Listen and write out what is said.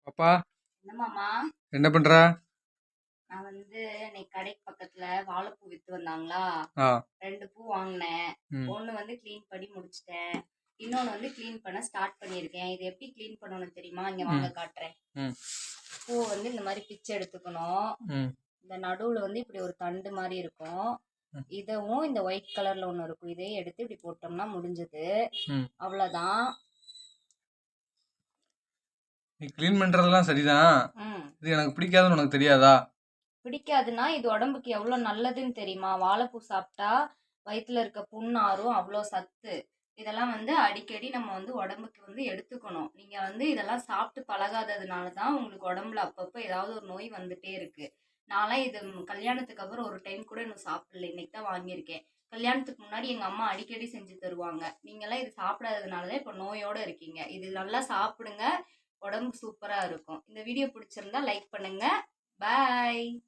பாப்பா என்னமாமா? என்ன பண்ற? நான் இன்னைக்கு கடைக்கு பக்கத்துல வாழைப்பூ வித்து வந்தாங்களா, ஆ. 2 பூ வாங்கினேன். ம். ஒண்ணு க்ளீன் பண்ணி முடிச்சிட்டேன். இன்னொன்னு க்ளீன் பண்ண ஸ்டார்ட் பண்ணியிருக்கேன். இது எப்படி க்ளீன் பண்ணணும் தெரியுமா? இங்க வாங்க ம். காட்டுறேன். ம். பூ இந்த மாதிரி பிச்சு எடுத்துக்கணும். ம். இந்த நடுவுல இப்படி ஒரு தண்டு மாதிரி இருக்கும். ம். இதுவும் இந்த ஒயிட் கலர்ல ஒண்ணு இருக்கும். இதையும் எடுத்து இப்படி போட்டோம்னா முடிஞ்சது. ம். அவ்வளவுதான். நீ க்ளீன் பண்றதெல்லாம் சரிதான். ம். இது எனக்கு பிடிக்காதுன்னு உனக்கு தெரியாதா? பிடிக்காதுன்னா இது உடம்புக்கு எவ்வளவு நல்லதுன்னு தெரியுமா? வாழைப்பூ சாப்பிட்டா வயித்துல இருக்க புண் ஆறும், அவ்வளோ சத்து. இதெல்லாம் அடிக்கடி நம்ம உடம்புக்கு எடுத்துக்கணும். நீங்க இதெல்லாம் சாப்பிட்டு பழகாததுனால தான் உங்களுக்கு உடம்புல அப்பப்போ ஏதாவது ஒரு நோய் வந்துட்டே இருக்கு. நான்லாம் இது கல்யாணத்துக்கு அப்புறம் ஒரு டைம் கூட இன்னும் சாப்பிடல. இன்னைக்கு தான் வாங்கியிருக்கேன். கல்யாணத்துக்கு முன்னாடி எங்க அம்மா அடிக்கடி செஞ்சு தருவாங்க. நீங்கெல்லாம் இது சாப்பிடாததுனால தான் இப்போ நோயோட இருக்கீங்க. இது நல்லா சாப்பிடுங்க. உடம்பு சூப்பரா இருக்கும். இந்த வீடியோ பிடிச்சிருந்தா லைக் பண்ணுங்க. பாய்.